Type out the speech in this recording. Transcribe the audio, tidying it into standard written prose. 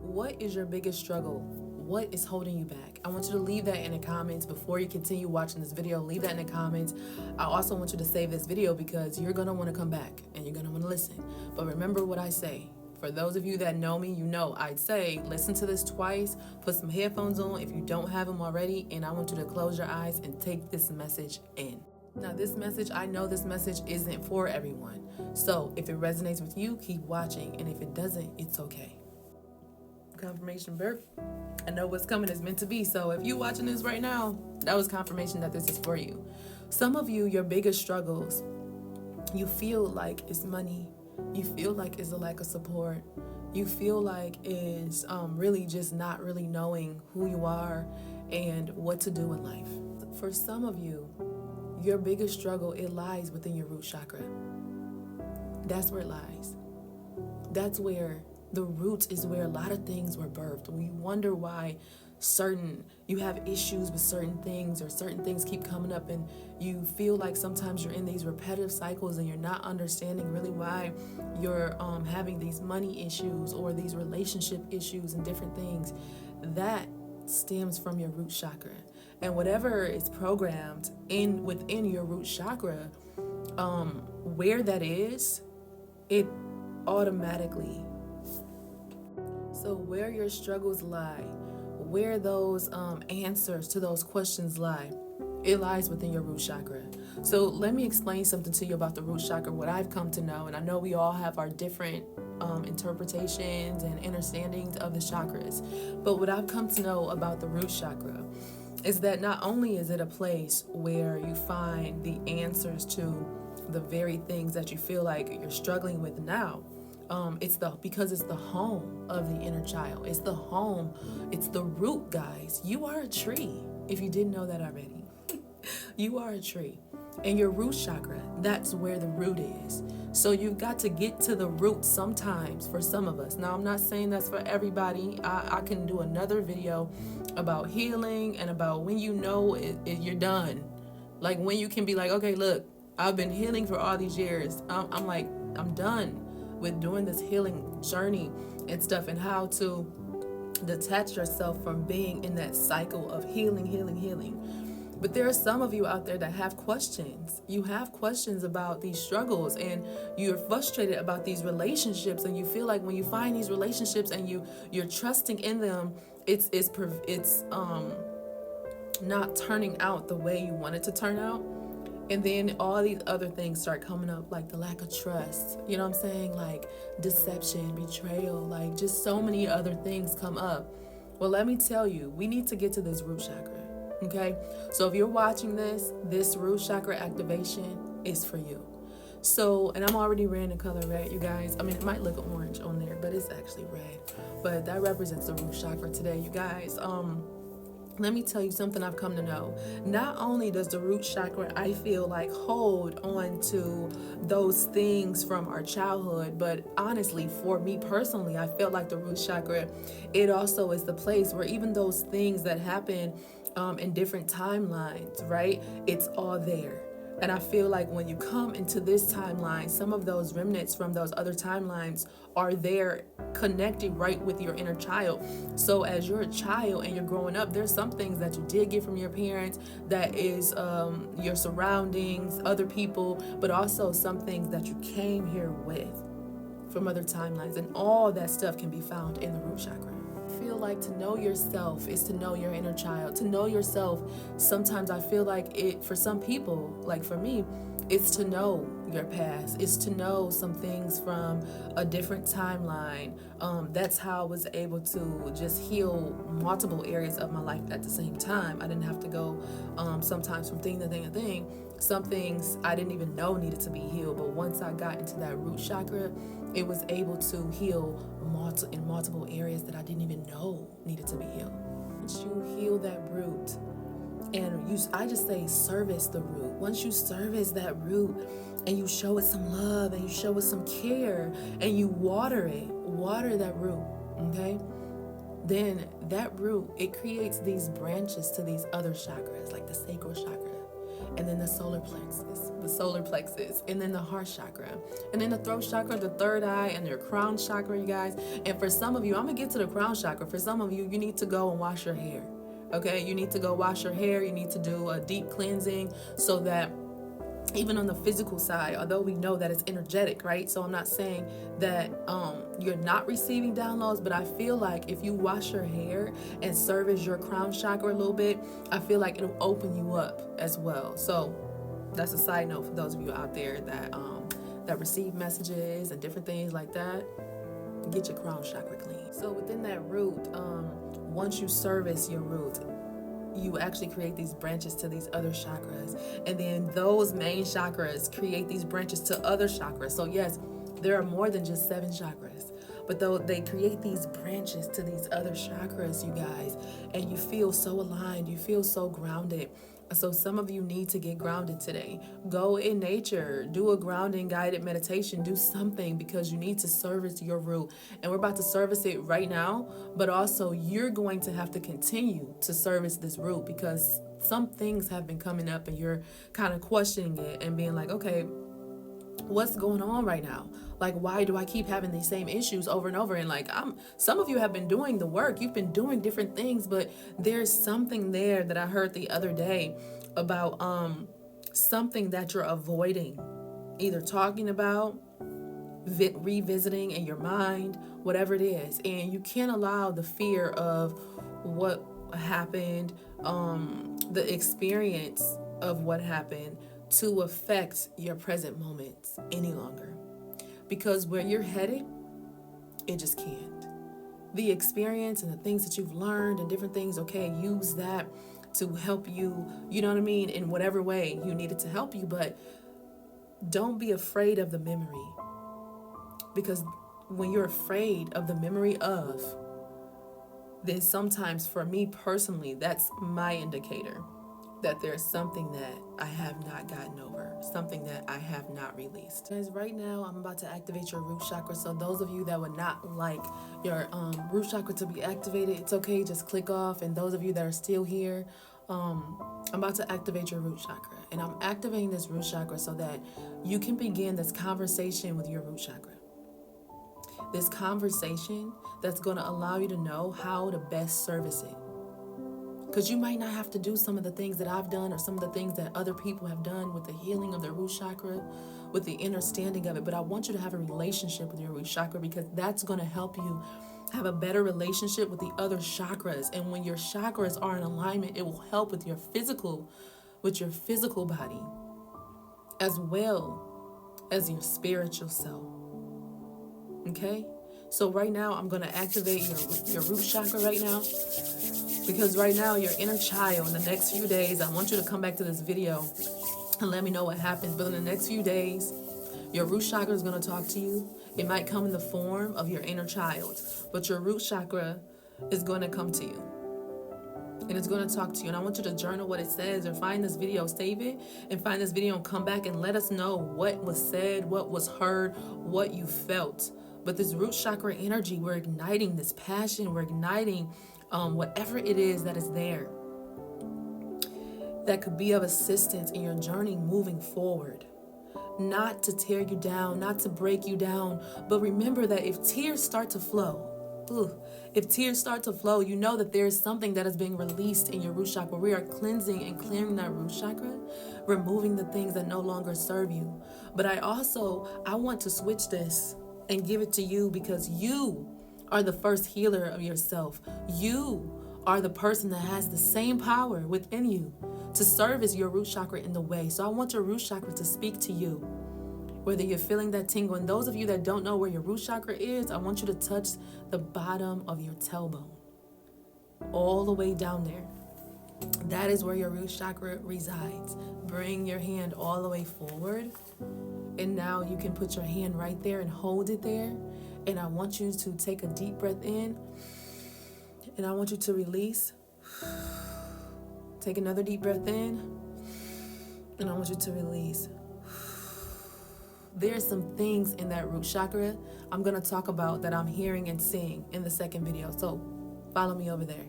What is your biggest struggle? What is holding you back? I want you to leave that in the comments before you continue watching this video. Leave that in the comments. I also want you to save this video because you're going to want to come back and you're going to want to listen. But remember what I say. For those of you that know me, you know I'd say listen to this twice, put some headphones on if you don't have them already, and I want you to close your eyes and take this message in. Now, this message, I know this message isn't for everyone. So if it resonates with you, keep watching. And if it doesn't, it's okay. Confirmation birth. I know what's coming is meant to be. So if you're watching this right now, that was confirmation that this is for you. Some of you, your biggest struggles, you feel like it's money. You feel like it's a lack of support. You feel like it's really just not really knowing who you are and what to do in life. For some of you, your biggest struggle, it lies within your root chakra. That's where it lies. That's where the roots is where a lot of things were birthed. We wonder why you have issues with certain things, or certain things keep coming up, and you feel like sometimes you're in these repetitive cycles and you're not understanding really why you're having these money issues or these relationship issues and different things. That stems from your root chakra. And whatever is programmed within your root chakra, where that is, it automatically. So where your struggles lie, where those answers to those questions lie, it lies within your root chakra. So let me explain something to you about the root chakra, what I've come to know. And I know we all have our different interpretations and understandings of the chakras. But what I've come to know about the root chakra is that not only is it a place where you find the answers to the very things that you feel like you're struggling with now, because it's the home of the inner child. It's the home. It's the root, guys. You are a tree. If you didn't know that already, you are a tree. And your root chakra, that's where the root is. So you've got to get to the root sometimes for some of us. Now, I'm not saying that's for everybody. I can do another video about healing and about when you know you're done. Like when you can be like, okay, look, I've been healing for all these years. I'm done with doing this healing journey and stuff, and how to detach yourself from being in that cycle of healing. But there are some of you out there that have questions. You have questions about these struggles, and you're frustrated about these relationships, and you feel like when you find these relationships and you're trusting in them, it's not turning out the way you want it to turn out. And then all these other things start coming up, like the lack of trust, you know what I'm saying? Like deception, betrayal, like just so many other things come up. Well, let me tell you, we need to get to this root chakra, okay? So if you're watching this root chakra activation is for you. So, and I'm already wearing the color red, you guys. I mean, it might look orange on there, but it's actually red. But that represents the root chakra today, you guys. Let me tell you something I've come to know. Not only does the root chakra, I feel like, hold on to those things from our childhood, but honestly, for me personally, I felt like the root chakra, it also is the place where even those things that happen in different timelines, right? It's all there. And I feel like when you come into this timeline, some of those remnants from those other timelines are there connected right with your inner child. So as you're a child and you're growing up, there's some things that you did get from your parents, that is your surroundings, other people, but also some things that you came here with from other timelines. And all that stuff can be found in the root chakra. Feel like to know yourself is to know your inner child. To know yourself, sometimes I feel like it, for some people, like for me, it's to know your past. It's to know some things from a different timeline. That's how I was able to just heal multiple areas of my life at the same time. I didn't have to go sometimes from thing to thing to thing. Some things I didn't even know needed to be healed, but once I got into that root chakra, it was able to heal in multiple areas that I didn't even know needed to be healed. Once you heal that root, and I just say service the root. Once you service that root and you show it some love and you show it some care and you water that root, okay? Then that root, it creates these branches to these other chakras, like the sacral chakra. and then the solar plexus, and then the heart chakra, and then the throat chakra, the third eye, and your crown chakra, you guys. And for some of you, I'm gonna get to the crown chakra. For some of you, you need to go and wash your hair. Okay, you need to go wash your hair. You need to do a deep cleansing so that even on the physical side, although we know that it's energetic, right? So I'm not saying that you're not receiving downloads, but I feel like if you wash your hair and service your crown chakra a little bit, I feel like it'll open you up as well. So that's a side note for those of you out there that receive messages and different things like that. Get your crown chakra clean. So within that root, once you service your root, you actually create these branches to these other chakras, and then those main chakras create these branches to other chakras. So yes, there are more than just 7 chakras, but though they create these branches to these other chakras, you guys, and you feel so aligned, you feel so grounded. So some of you need to get grounded today. Go in nature, do a grounding guided meditation, do something, because you need to service your root. And we're about to service it right now, but also you're going to have to continue to service this root, because some things have been coming up and you're kind of questioning it and being like, okay, what's going on right now? Like, why do I keep having these same issues over and over? And like, some of you have been doing the work, you've been doing different things, but there's something there that I heard the other day about something that you're avoiding, either talking about, revisiting in your mind, whatever it is. And you can't allow the fear of what happened, the experience of what happened, to affect your present moments any longer. Because where you're headed, it just can't. The experience and the things that you've learned and different things, okay, use that to help you, you know what I mean, in whatever way you need it to help you, but don't be afraid of the memory. Because when you're afraid of the memory of, then sometimes for me personally, that's my indicator that there's something that I have not gotten over, something that I have not released. Guys, right now I'm about to activate your root chakra. So those of you that would not like your root chakra to be activated, it's okay, just click off. And those of you that are still here, I'm about to activate your root chakra. And I'm activating this root chakra so that you can begin this conversation with your root chakra. This conversation that's going to allow you to know how to best service it. Because you might not have to do some of the things that I've done or some of the things that other people have done with the healing of their root chakra, with the understanding of it. But I want you to have a relationship with your root chakra, because that's going to help you have a better relationship with the other chakras. And when your chakras are in alignment, it will help with your physical body, as well as your spiritual self. Okay? So right now, I'm going to activate your root chakra right now. Because right now, your inner child, in the next few days, I want you to come back to this video and let me know what happens. But in the next few days, your root chakra is going to talk to you. It might come in the form of your inner child, but your root chakra is going to come to you. And it's going to talk to you. And I want you to journal what it says, or find this video, save it, and find this video and come back and let us know what was said, what was heard, what you felt. But this root chakra energy, we're igniting this passion, we're igniting whatever it is that is there that could be of assistance in your journey moving forward. Not to tear you down, not to break you down, but remember that if tears start to flow, you know that there is something that is being released in your root chakra. We are cleansing and clearing that root chakra, removing the things that no longer serve you. But I want to switch this and give it to you, because you are the first healer of yourself. You are the person that has the same power within you to service your root chakra in the way. So I want your root chakra to speak to you, whether you're feeling that tingle. And those of you that don't know where your root chakra is, I want you to touch the bottom of your tailbone, all the way down there. That is where your root chakra resides. Bring your hand all the way forward. And now you can put your hand right there and hold it there. And I want you to take a deep breath in. And I want you to release. Take another deep breath in. And I want you to release. There's some things in that root chakra I'm going to talk about that I'm hearing and seeing in the second video. So follow me over there.